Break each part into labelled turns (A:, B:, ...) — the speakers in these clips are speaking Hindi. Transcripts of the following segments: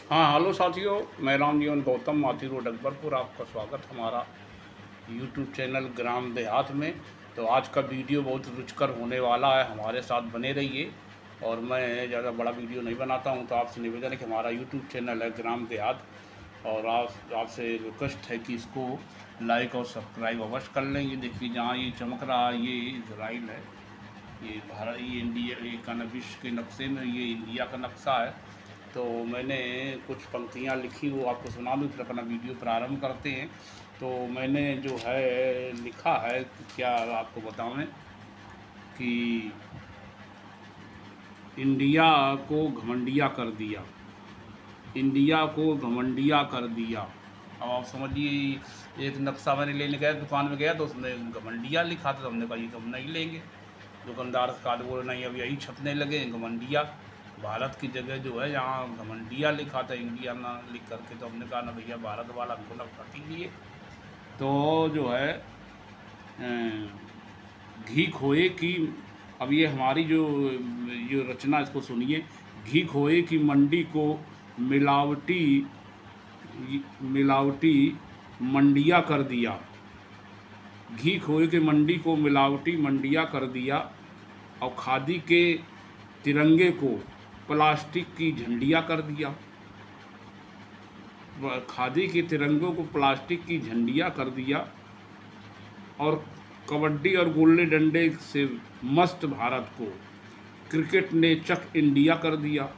A: हाँ, हेलो साथियों, मैं रामजीवन गौतम माथी रोड अकबरपुर। आपका स्वागत हमारा यूट्यूब चैनल ग्राम देहात में। तो आज का वीडियो बहुत रुचिकर होने वाला है, हमारे साथ बने रहिए। और मैं ज़्यादा बड़ा वीडियो नहीं बनाता हूँ, तो आपसे निवेदन है कि हमारा यूट्यूब चैनल है ग्राम देहात, और आपसे रिक्वेस्ट है कि इसको लाइक और सब्सक्राइब अवश्य कर लें। ये देखिए, जहाँ ये चमक रहा है ये इजराइल है, ये भारत, ये इंडिया, ये का विश्व के नक्शे में ये इंडिया का नक्शा है। तो मैंने कुछ पंक्तियाँ लिखी, वो आपको सुना दूँ, फिर अपना वीडियो प्रारंभ करते हैं। तो मैंने जो है लिखा है, क्या आपको बताऊँ कि इंडिया को घमंडिया कर दिया, इंडिया को घमंडिया कर दिया। अब आप समझिए, एक नक्शा मैंने लेने गया, दुकान में गया तो उसमें घमंडिया लिखा था, तो हमने कहा ये तो हम नहीं लेंगे। दुकानदार का बोले नहीं, अब यही छपने लगे घमंडिया, भारत की जगह जो है यहाँ घमंडिया लिखा था, इंडिया ना लिख करके। तो हमने कहा ना भैया, भारत वाला हमको नफरती लिए। तो जो है घी खोए की, अब ये हमारी जो रचना, इसको सुनिए। घी खोए की मंडी को मिलावटी मिलावटी मंडिया कर दिया, घी खोए की मंडी को मिलावटी मंडिया कर दिया, और खादी के तिरंगे को प्लास्टिक की झंडिया कर दिया, खादी के तिरंगों को प्लास्टिक की झंडिया कर दिया। और कबड्डी और गुल्ली डंडे से मस्त भारत को क्रिकेट ने चक इंडिया कर दिया।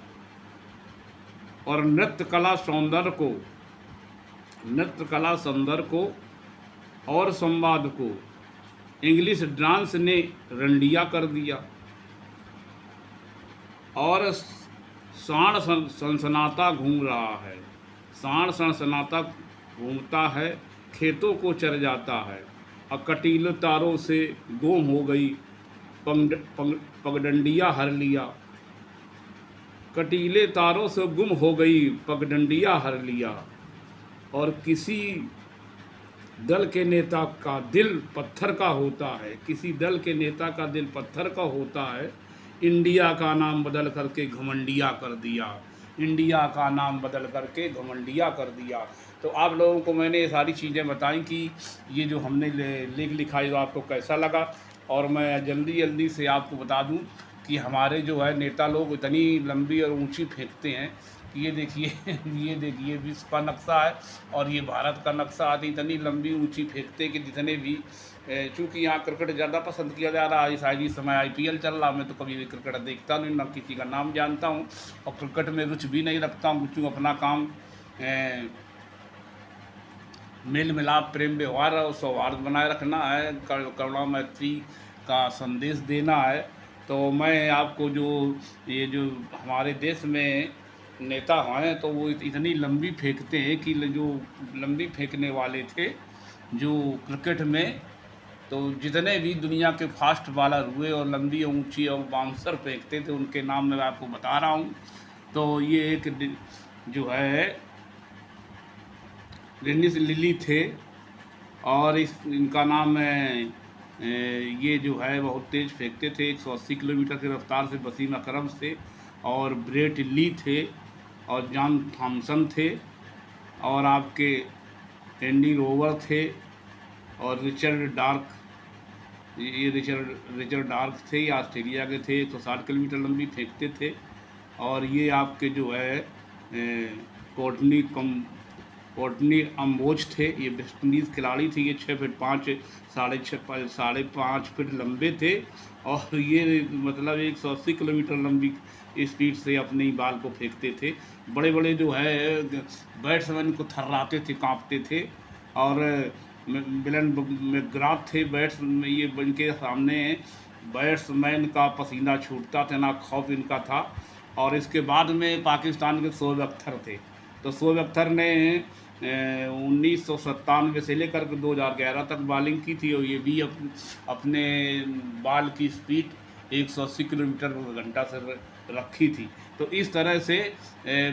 A: और नृत्य कला सौंदर्य को और संवाद को इंग्लिश डांस ने रंडिया कर दिया। और सांड सनसनाता घूम रहा है, सांड सनसनाता घूमता है, खेतों को चर जाता है। और कटीले तारों से गुम हो गई पगडंडिया हर लिया, कटीले तारों से गुम हो गई पगडंडिया हर लिया। और किसी दल के नेता का दिल पत्थर का होता है, किसी दल के नेता का दिल पत्थर का होता है, इंडिया का नाम बदल करके घमंडिया कर दिया, इंडिया का नाम बदल करके घमंडिया कर दिया। तो आप लोगों को मैंने ये सारी चीज़ें बताई कि ये जो हमने लेख लिखा है, तो आपको कैसा लगा। और मैं जल्दी से आपको बता दूं कि हमारे जो है नेता लोग इतनी लंबी और ऊंची फेंकते हैं कि ये देखिए ये देखिए, विश्व का नक्शा है और ये भारत का नक्शा आती, इतनी लंबी ऊंची फेंकते कि जितने भी, चूँकि यहाँ क्रिकेट ज़्यादा पसंद किया जा रहा है, शायद इस समय IPL चल रहा, मैं तो कभी भी क्रिकेट देखता नहीं, ना किसी का नाम जानता हूँ, और क्रिकेट में रुचि भी नहीं रखता हूँ, क्योंकि अपना काम मेल मिलाप, प्रेम व्यवहार और सौहार्द बनाए रखना है, करुणा मैत्री का संदेश देना है। तो मैं आपको ये जो हमारे देश में नेता हैं, तो वो इतनी लंबी फेंकते हैं कि जो लंबी फेंकने वाले थे जो क्रिकेट में, तो जितने भी दुनिया के फास्ट बॉलर हुए और लंबी ऊंची और बाउंसर फेंकते थे, उनके नाम मैं आपको बता रहा हूँ। तो ये एक जो है डेनिस लिली थे, और इनका नाम है, ये जो है बहुत तेज़ फेंकते थे, 180 किलोमीटर की रफ्तार से वसीम अकरम थे, और ब्रेट ली थे, और जॉन थॉमसन थे, और आपके एंडी रोवर थे, और रिचर्ड डार्क, ये रिचर्ड डार्क थे, ये ऑस्ट्रेलिया के थे, 160 किलोमीटर लंबी फेंकते थे। और ये आपके जो है कोर्टनी अम्बोज थे, ये वेस्ट इंडीज़ खिलाड़ी थी, ये 6 फीट 5 साढ़े पाँच फीट लंबे थे, और ये मतलब 180 किलोमीटर लंबी स्पीड से अपने ही बाल को फेंकते थे। बड़े बड़े जो है बैट्समैन को थर्राते थे, कांपते थे। और बिलन मैकग्राथ थे ये इनके सामने बैट्समैन का पसीना छूटता था, ना खौफ इनका था। और इसके बाद में पाकिस्तान के शोएब अख्तर थे, तो शोएब अख्तर ने 1997 से लेकर के 2011 तक बॉलिंग की थी, और ये भी अपने बॉल की स्पीड 180 किलोमीटर घंटा से रखी थी। तो इस तरह से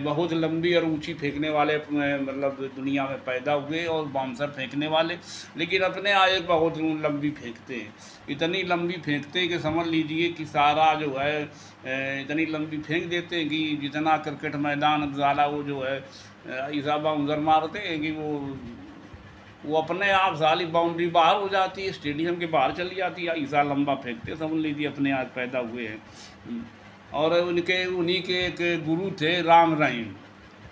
A: बहुत लंबी और ऊंची फेंकने वाले मतलब दुनिया में पैदा हुए और बाउंसर फेंकने वाले, लेकिन अपने यहाँ एक बहुत लंबी फेंकते हैं, इतनी लंबी फेंकते हैं कि समझ लीजिए कि सारा जो है इतनी लंबी फेंक देते हैं कि जितना क्रिकेट मैदान ज़्यादा वो जो है ऐसा बाउंसर मारते हैं कि वो अपने आप सारी बाउंड्री बाहर हो जाती है, स्टेडियम के बाहर चली जाती है, ऐसा लंबा फेंकते समझ लीजिए अपने आप पैदा हुए हैं। और उन्हीं के एक गुरु थे राम रहीम।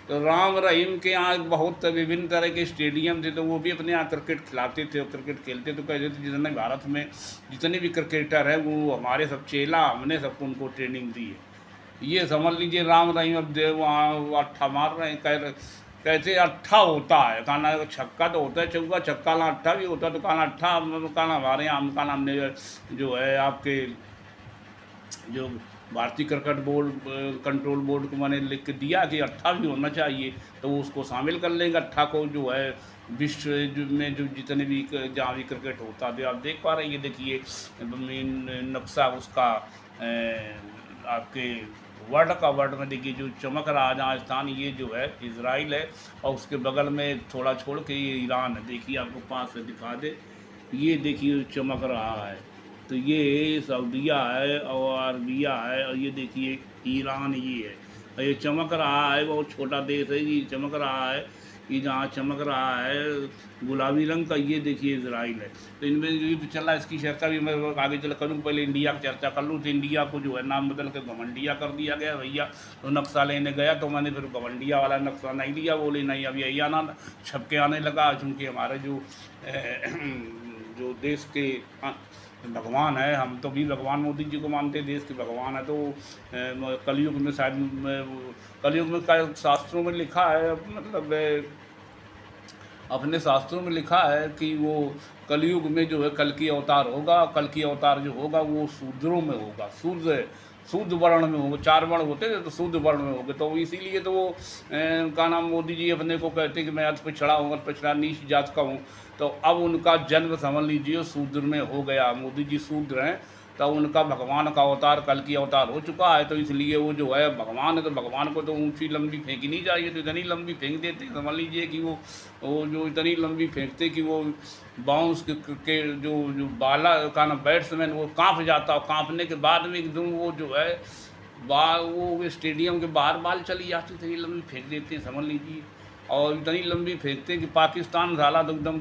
A: तो राम रहीम के यहाँ बहुत विभिन्न तरह के स्टेडियम थे, तो वो भी अपने यहाँ क्रिकेट खिलाते थे और क्रिकेट खेलते। तो कहते थे जितने भारत में जितने भी क्रिकेटर हैं वो हमारे सब चेला, हमने सबको उनको ट्रेनिंग दी है। ये समझ लीजिए राम रहीम अब वहाँ अट्ठा मार रहे हैं, कैसे अट्ठा होता है, कहना छक्का तो होता है, चौका छक्का ना अट्ठा भी होता है। तो कहना अट्ठा, कहना हमारे यहाँ हम कहना हमने जो है आपके जो भारतीय क्रिकेट बोर्ड कंट्रोल बोर्ड को मैंने लिख के दिया कि अट्ठा भी होना चाहिए, तो वो उसको शामिल कर लेंगे अट्ठा को जो है विश्व में जो जितने भी जहाँ भी क्रिकेट होता है। आप देख पा रहे हैं, ये देखिए नक्शा उसका आपके वर्ल्ड में देखिए जो चमक रहा जहाँ स्थान, ये जो है इजराइल है और उसके बगल में थोड़ा छोड़ के ये ईरान है। देखिए आपको पास से दिखा दे, ये देखिए चमक रहा है, तो ये सऊदीया है और अरबिया है, और ये देखिए ईरान ये है, और ये चमक रहा है, बहुत छोटा देश है, ये चमक रहा है, ये जहाँ चमक रहा है गुलाबी रंग का, ये देखिए इजराइल है। तो इनमें जो भी चल रहा है इसकी चर्चा भी मैं आगे चल करूँ, पहले इंडिया की चर्चा कर लूँ। तो इंडिया को जो है नाम बदल के घमंडिया कर दिया गया भैया। तो नक्शा लेने गया तो मैंने फिर घमंडिया वाला नक्शा नहीं लिया, बोले नहीं अब यही आना छप के आने लगा, चूँकि हमारे जो देश के भगवान है, हम तो भी भगवान मोदी जी को मानते हैं, देश के भगवान है। तो कलयुग में शायद कलयुग में शास्त्रों में लिखा है, मतलब अपने शास्त्रों में लिखा है कि वो कलयुग में जो है कल की अवतार होगा, कल की अवतार जो होगा वो शूद्रों में होगा, शुद्ध वर्ण में होगा। 4 वर्ण होते थे तो शुद्ध वर्ण में होंगे, तो इसीलिए तो वो का नाम मोदी जी अपने को कहते हैं कि मैं आज पिछड़ा हूँ और पिछड़ा नीच जात का हूँ। तो अब उनका जन्म समझ लीजिए शूद्र में हो गया, मोदी जी शूद्र हैं, तो उनका भगवान का अवतार कल की अवतार हो चुका है। तो इसलिए वो जो है भगवान है, तो भगवान को तो ऊंची लंबी फेंकी नहीं चाहिए, तो इतनी लंबी फेंक देते हैं। समझ लीजिए कि वो जो इतनी लंबी फेंकते कि वो बाउंस के जो बाला का ना बैट्समैन वो कांप जाता, और कांपने के बाद में एकदम वो जो है वो स्टेडियम के बाहर बाल चली जाती, इतनी लंबी फेंक देते हैं समझ लीजिए। और इतनी लंबी फेंकते हैं कि पाकिस्तान झाला तो एकदम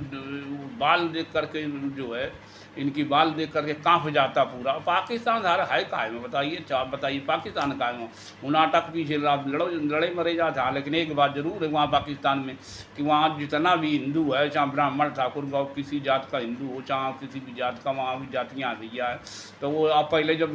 A: बाल देख करके जो है इनकी बाल देख करके कांप जाता पूरा। पाकिस्तान हार है काहे में बताइए, आप बताइए पाकिस्तान काहे में, नाटक पीछे लड़े मरे जाते हैं। लेकिन एक बात जरूर है वहाँ पाकिस्तान में कि वहाँ जितना भी हिंदू है, चाहे ब्राह्मण ठाकुर गाँव किसी जात का हिंदू हो, चाहे किसी भी जात का, वहाँ भी जातियाँ भैया है। तो वो अब पहले जब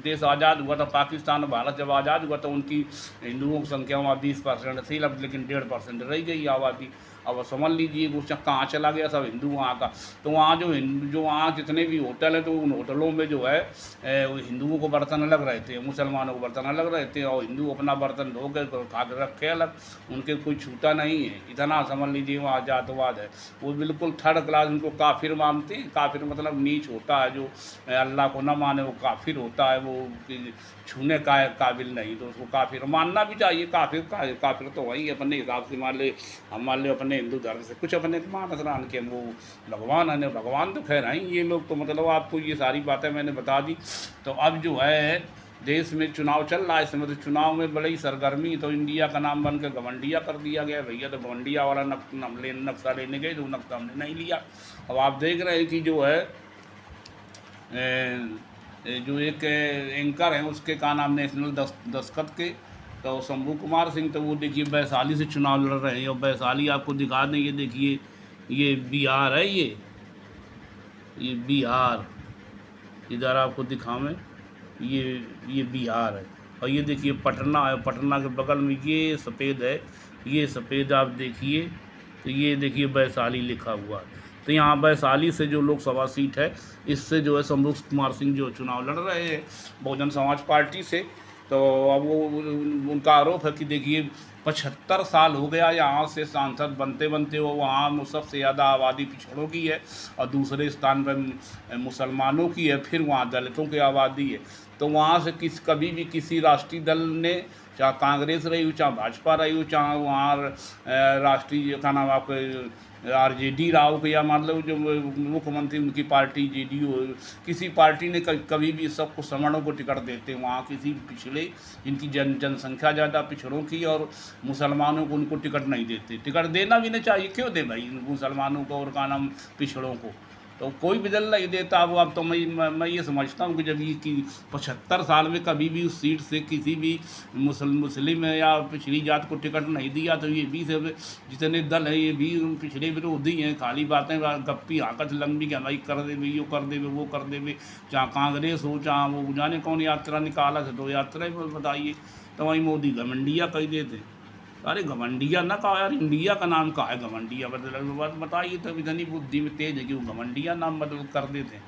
A: देश आज़ाद हुआ था, पाकिस्तान भारत जब आज़ाद हुआ तो उनकी हिंदुओं की संख्या वहाँ 20% थी, अब लेकिन 1.5% रह गई आबादी। अब समझ लीजिए वो कहाँ चला गया सब हिंदू वहाँ का। तो वहाँ जो वहाँ जितने भी होटल हैं, तो उन होटलों में जो है हिंदुओं को बर्तन अलग रहते हैं, मुसलमानों को बर्तन अलग रहते हैं, और हिंदू अपना बर्तन धो कर खा कर रखे अलग, उनके कोई छूटा नहीं है। इतना समझ लीजिए वहाँ जातवाद है, वो बिल्कुल 3rd क्लास, उनको काफिर मानते हैं। काफिर मतलब नीच होता है, जो अल्लाह को न माने वो काफिर होता है, वो छूने का काबिल नहीं, तो उसको काफिर मानना भी चाहिए। काफिर तो वही अपने हिसाब से मान ले अपने हिंदू धर्म से कुछ अपने मानस रान के वो भगवान है, भगवान तो खैर हैं ये लोग। तो मतलब आपको ये सारी बातें मैंने बता दी। तो अब जो है देश में चुनाव चल रहा है, इसमें तो चुनाव में बड़ी सरगर्मी, तो इंडिया का नाम बन के घमंडिया कर दिया गया भैया। तो घमंडिया वाला नक्शा लेने गए, तो नक्शा हमने नहीं लिया। अब आप देख रहे हैं कि जो है जो एक एंकर हैं उसके का नाम नेशनल दस्खत के, तो शंभू कुमार सिंह, तो वो देखिए वैशाली से चुनाव लड़ रहे हैं। और वैशाली आपको दिखा दें, ये देखिए ये बिहार है, ये बिहार, इधर आपको दिखावें, ये बिहार है। और ये देखिए पटना है, पटना के बगल में ये सफ़ेद है, ये सफ़ेद आप देखिए, तो ये देखिए वैशाली लिखा हुआ है। तो यहाँ वैशाली से जो लोकसभा सीट है, इससे जो है शंभू कुमार सिंह जो चुनाव लड़ रहे हैं बहुजन समाज पार्टी से। तो अब वो उनका आरोप है कि देखिए 75 साल हो गया यहाँ से सांसद बनते बनते वो वहाँ सबसे ज़्यादा आबादी पिछड़ों की है और दूसरे स्थान पर मुसलमानों की है, फिर वहाँ दलितों की आबादी है। तो वहाँ से कभी भी किसी राष्ट्रीय दल ने, चाहे कांग्रेस रही हो चाहे भाजपा रही हो, चाहे वहाँ राष्ट्रीय का नाम आपके आरजेडी रहा हो या मतलब जो मुख्यमंत्री उनकी पार्टी जेडीयू, किसी पार्टी ने कभी भी सबको सवर्णों को टिकट देते, वहाँ किसी पिछड़े जिनकी जनसंख्या ज़्यादा पिछड़ों की और मुसलमानों को उनको टिकट नहीं देते। टिकट देना भी नहीं चाहिए, क्यों दे भाई मुसलमानों को और का नाम पिछड़ों को, तो कोई भी दल नहीं देता। अब तो मैं ये समझता हूँ कि जब ये कि 75 साल में कभी भी उस सीट से किसी भी मुस्लिम या पिछड़ी जात को टिकट नहीं दिया, तो ये भी सब जितने दल हैं ये भी पिछड़े विरोधी हैं, खाली बातें गप्पी हाकत लंबी कि भाई कर दे यो कर दे वो कर दे, चाहे कांग्रेस हो चाहे वो जाने कौन यात्रा निकाला था, तो यात्रा बताइए। तो वही मोदी घमंडिया कह देते। अरे घमंडिया ना कहा यार, इंडिया का नाम कहा है घमंडिया, बताइए। तब इतनी बुद्धि में तेज है कि वो घमंडिया नाम बदल कर देते हैं।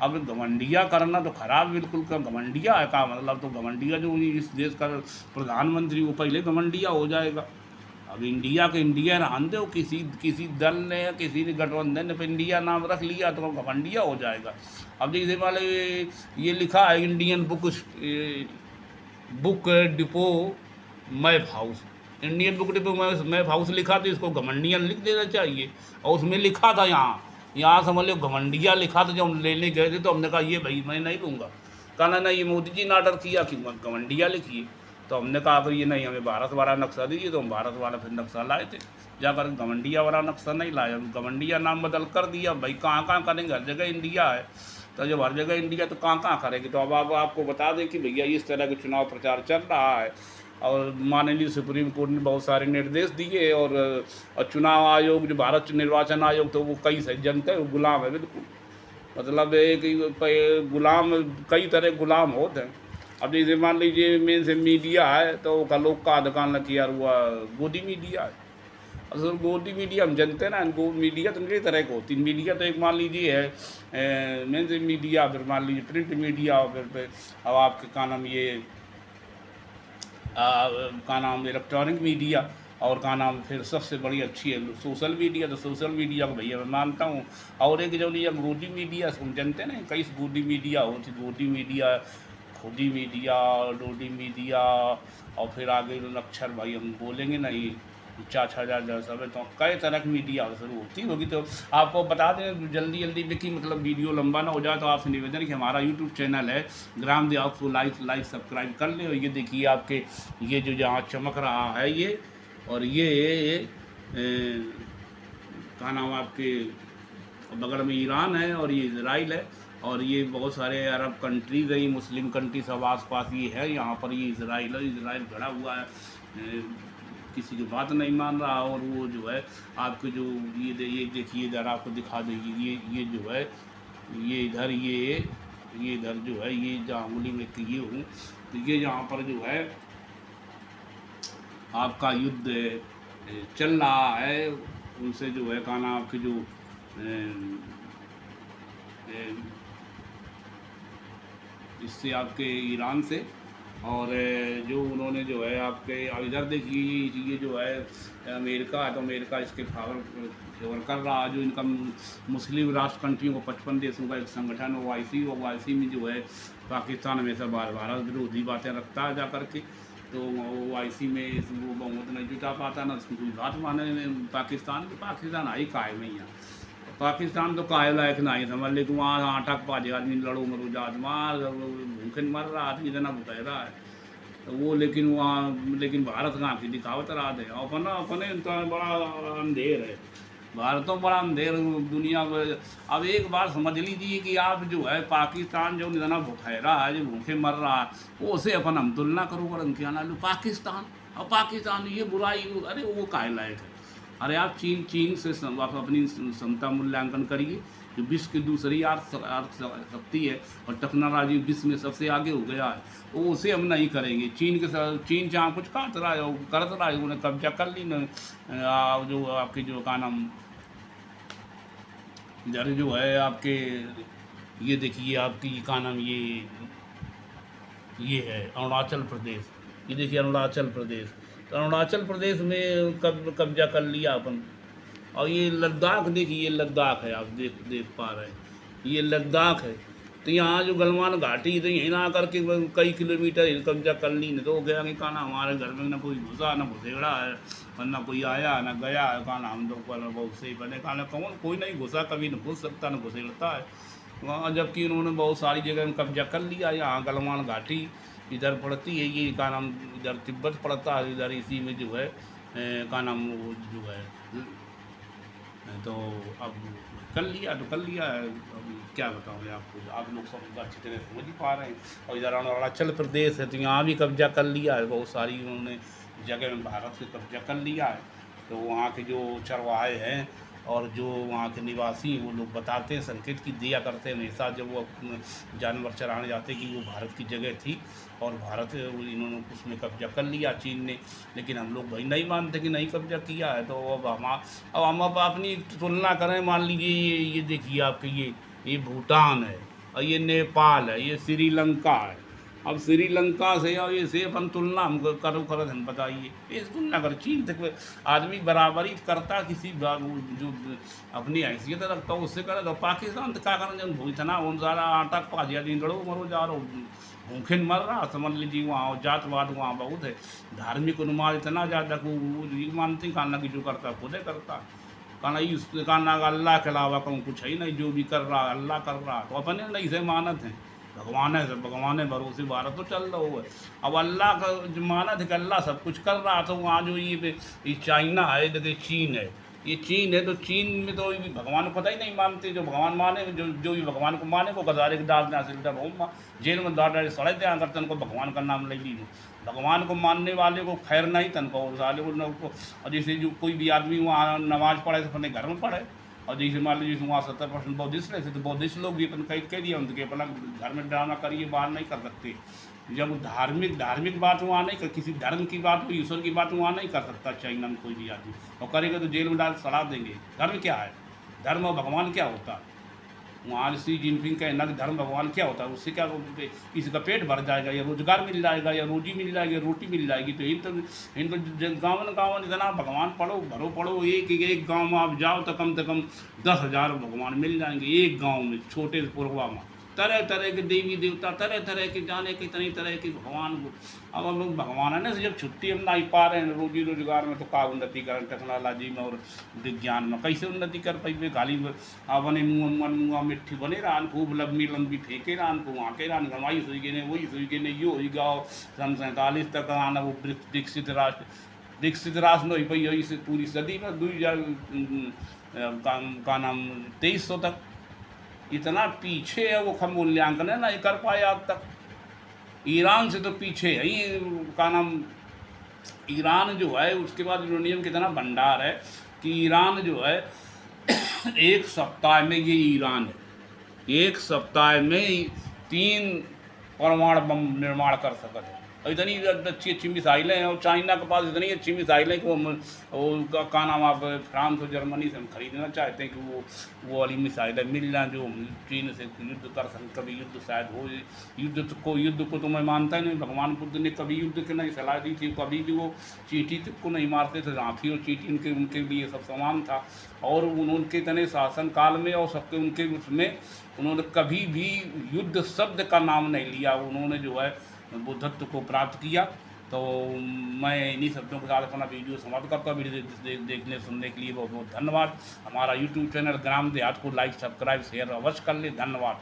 A: अब घमंडिया करना तो खराब बिल्कुल का, घमंडिया है का मतलब, तो घमंडिया जो इस देश का प्रधानमंत्री वो पहले घमंडिया हो जाएगा। अब इंडिया के इंडिया रहने दो, किसी दल ने या किसी ने गठबंधन ने इंडिया नाम रख लिया तो घमंडिया हो जाएगा। अब जैसे वाले ये लिखा है Indian book depot map house, Indian book depot map house लिखा तो इसको घमंडियन लिख देना चाहिए। और उसमें लिखा था यहाँ समझ लो घमंडिया लिखा था, जब हम लेने गए थे तो हमने कहा ये भाई मैं नहीं लूँगा। कहा ना ये मोदी जी ने ऑर्डर किया कि घमंडिया लिखिए, तो हमने कहा अगर ये नहीं हमें भारत वाला नक्शा दीजिए, तो हम भारत वाला फिर नक्शा लाए थे, जाकर घमंडिया वाला नक्शा नहीं लाया, घमंडिया नाम बदल कर दिया। भाई कहाँ कहाँ करेंगे, हर जगह इंडिया है, तो जब हर जगह इंडिया तो कहाँ कहाँ करेंगे। तो अब आपको बता दें कि भैया इस तरह के चुनाव प्रचार चल रहा है और माननीय सुप्रीम कोर्ट ने बहुत सारे निर्देश दिए और चुनाव आयोग जो भारत निर्वाचन आयोग, तो वो कई जनता है गुलाम है बिल्कुल, मतलब एक गुलाम कई तरह गुलाम होते हैं। अब जैसे मान लीजिए मेन से मीडिया है तो का लोग का दुकान लग यार हुआ गोदी मीडिया है। असल गोदी मीडिया हम जनते ना, मीडिया तो कई तरह की होती है। मीडिया तो एक मान लीजिए है मेन से मीडिया, फिर मान लीजिए प्रिंट मीडिया, और फिर अब आपके का नाम ये का नाम इलेक्ट्रॉनिक मीडिया, और का नाम फिर सबसे बड़ी अच्छी है सोशल मीडिया। तो सोशल मीडिया को भैया मैं मानता हूँ। और एक जो नहीं गोदी मीडिया हम जानते ना, कई गोदी मीडिया होती, गोदी मीडिया, खुदी मीडिया, डोडी मीडिया, और फिर आगे अक्षर भाई हम बोलेंगे नहीं चाचा जा सब है, तो कई तरह की मीडिया शुरू होती होगी। तो आपको बता दें जल्दी जल्दी में कि मतलब वीडियो लंबा ना हो जाए, तो आपसे निवेदन है कि हमारा यूट्यूब चैनल है ग्राम देहात, आपको लाइक सब्सक्राइब कर ले। और ये देखिए आपके ये जो जहाँ चमक रहा है ये, और ये का नाम आपके बगल में ईरान है और ये इजराइल है, और ये बहुत सारे अरब कंट्रीज़ है, ये मुस्लिम कंट्री सब आस पास ये है। यहाँ पर ये इजराइल है, इजराइल खड़ा हुआ है, किसी की बात नहीं मान रहा। और वो जो है आपके जो ये देखिए इधर आपको दिखा देगी, ये जो है ये इधर ये इधर जो है ये जहाँ उंगली में ये हूँ, तो ये यहाँ पर जो है आपका युद्ध चल रहा है उनसे, जो है कहना आपके जो इससे आपके ईरान से, और जो उन्होंने जो है आपके इधर देखिए ये जो है अमेरिका है, तो अमेरिका इसके फेवर कर रहा है। जो इनका मुस्लिम राष्ट्र कंट्रियों को 55 देशों का एक संगठन OIC, OIC में जो है पाकिस्तान हमेशा भारत विरोधी बातें रखता है जा करके, तो OIC में वो बहुमत नहीं जुटा पाता ना, उसकी कोई बात माने पाकिस्तान आई कायम नहीं है। पाकिस्तान तो काहे लायक नहीं समझ ले, वहाँ आटक पाँच आदमी लड़ो मरो जात मार भूखे मर रहा आदमी इतना भुख रहा है, तो वो लेकिन भारत कहाँ की दिखावत रहा है। अपने तो बड़ा अंधेर है, भारत तो बड़ा अंधेर दुनिया में। अब एक बार समझ लीजिए कि आप जो है पाकिस्तान जो इतना भुखैरा है, जो भूखे मर रहा है, वो उसे अपन हम तुलना करो कर क्या ना लो पाकिस्तान, और पाकिस्तान ये बुराई, अरे वो काहे लायक है। अरे आप चीन से आप अपनी क्षमता मूल्यांकन करिए, जो विश्व की दूसरी अर्थ शक्ति है और टेक्नोलॉजी विश्व में सबसे आगे हो गया है, वो उसे हम नहीं करेंगे। चीन जहाँ कुछ करत रहा है उन्हें कब्जा कर ली न, जो आपके जो का नाम इधर जो है आपके ये देखिए आपकी का नाम ये है अरुणाचल प्रदेश। ये देखिए अरुणाचल प्रदेश। तो अरुणाचल प्रदेश में कब्जा कर लिया अपन। और ये लद्दाख देखिए, ये लद्दाख है, आप देख देख पा रहे हैं, ये लद्दाख है। तो यहाँ जो गलवान घाटी तो यहीं ना करके कई किलोमीटर ही कब्जा कर ली, नहीं तो हो गया कि कहा हमारे घर में ना कोई घुसा ना घुसेड़ा है, और ना कोई आया ना गया है, कहा हम लोग को बहुत सही बने, कहा कौन कोई नहीं घुसा, कभी न घुस सकता न घुसेड़ता है वहाँ। जबकि उन्होंने बहुत सारी जगह में कब्जा कर लिया। यहाँ गलवान घाटी इधर पड़ती है, ये का नाम इधर तिब्बत पड़ता है, इधर इसी में जो है का नाम वो जो है। तो अब कर लिया तो कर लिया है, अब क्या बताऊँ मैं आपको, आप लोग सब अच्छी तरह समझ ही पा रहे हैं। और इधर अरुणाचल प्रदेश है तो यहाँ भी कब्जा कर लिया है, बहुत सारी उन्होंने जगह में भारत से कब्जा कर लिया है। तो वहाँ के जो चरवाहे हैं और जो वहाँ के निवासी हैं वो लोग बताते हैं, संकेत की दिया करते हैं हमेशा जब वो जानवर चराने जाते कि वो भारत की जगह थी और भारत इन्होंने उसमें कब्जा कर लिया चीन ने। लेकिन हम लोग भाई नहीं मानते कि नहीं कब्जा किया है। तो अब हम अपनी तुलना करें, मान लीजिए ये देखिए आपके ये भूटान है और ये नेपाल है, ये श्रीलंका है। अब श्रीलंका से और ये से अपन तुलना हम करो करत हम बताइए, ये तुलना कर चीन तक आदमी बराबरी करता किसी जो अपनी हैसियत रखता हो उससे करे। तो पाकिस्तान तो क्या करना जब भूतना उन सारा आटा पा दिया दिन लड़ो मरो जा रहा भूखे मर रहा, समझ लीजिए। वहाँ जातवाद वहाँ बहुत है, धार्मिक उन्माद इतना ज़्यादा कि वो मानते कहना कि जो करता खुद है करता, कहना इस कहना अल्लाह के अलावा कहूँ कुछ है नहीं, जो भी कर रहा अल्लाह कर रहा। तो अपने नहीं से मानत हैं, भगवान है, भगवान है भरोसे भारत तो चल रहा हुआ है। अब अल्लाह का जो मानत है कि अल्लाह सब कुछ कर रहा, तो वहाँ जो ये चाइना है, देखिए चीन है, ये चीन है। तो चीन में तो भगवान को पता ही नहीं मानते। जो भगवान माने जो भी भगवान को माने को गजारे के डाल दें सिलटा बहु जेल में डाल सड़े दें अगर तन को भगवान का नाम ले लीजिए। भगवान को मानने वाले को खैर नहीं तन को साले को। और जैसे जो कोई भी आदमी वहाँ नमाज पढ़े तो अपने घर में पढ़े। और जैसे मान लीजिए वहाँ 70% बौद्धिस्ट रहते तो बौद्धिस्ट लोग भी अपन कैद कह दिया उनके अपना घर में ड्रामा करिए, बाहर नहीं कर सकते। जब धार्मिक बात वहाँ नहीं कर, किसी धर्म की बात हो ईश्वर की बात वहाँ नहीं कर सकता चाइना में कोई भी आदमी, और करेगा तो जेल में डाल सड़ा देंगे। धर्म क्या है, धर्म और भगवान क्या होता है? वहाँ सी जिनपिंग कहना कि धर्म भगवान क्या होता है, उससे क्या किसी का पेट भर जाएगा या रोजगार मिल जाएगा या रोजी मिल जाएगी, रोटी मिल जाएगी। तो इन तो गाँव इतना भगवान पढ़ो एक गांव में आप जाओ तो कम 10,000 भगवान मिल जाएंगे एक गांव में, छोटे पुरवा में। तरह तरह के देवी देवता, तरह तरह के जाने कितनी तरह के भगवान को। अब हम लोग भगवान है ना, जब छुट्टी हम नहीं पा रहे हैं रोजी रोजगार में, तो का उन्नति करें टेक्नोलॉजी में और विज्ञान में कैसे उन्नति कर पाइबे? खाली अपने मुँह मिट्टी बने रहन, खूब लंबी फेंके रहन को वहाँ के रहन गंवाई सुई गए ने वही सुई गए ने यो हो गाओ। सन 47 तक आना वो विकसित राष्ट्र नहीं पाई से पूरी सदी में 2000 का नाम 2300 तक इतना पीछे है वो मूल्यांकन है नहीं कर पाए आज तक। ईरान से तो पीछे है ही का नाम। ईरान जो है उसके बाद यूरेनियम कितना भंडार है कि ईरान जो है एक सप्ताह में ये ईरान है एक सप्ताह में 3 परमाणु बम निर्माण कर सकते हैं। और इतनी अच्छी मिसाइलें हैं और चाइना के पास इतनी अच्छी मिसाइलें कि वो का नाम आप फ्रांस और जर्मनी से हम खरीदना चाहते हैं कि वो वाली मिसाइलें मिल जाएँ जो चीन से युद्ध कर सकें। कभी युद्ध शायद हो, युद्ध को तो मैं मानता ही नहीं। भगवान बुद्ध ने कभी युद्ध की नहीं सलाह दी थी, कभी भी वो चींटी तक को नहीं मारते थे। हाथी और चींटी उनके लिए सब समान था। और उनके इतने शासन काल में और सबके उनके उसमें उन्होंने कभी भी युद्ध शब्द का नाम नहीं लिया। उन्होंने जो है बुद्धत्व को प्राप्त किया। तो मैं इन्हीं शब्दों के साथ अपना वीडियो समाप्त करता हूँ। वीडियो देखने सुनने के लिए बहुत बहुत धन्यवाद। हमारा यूट्यूब चैनल ग्राम देहात को लाइक सब्सक्राइब शेयर अवश्य कर ले। धन्यवाद।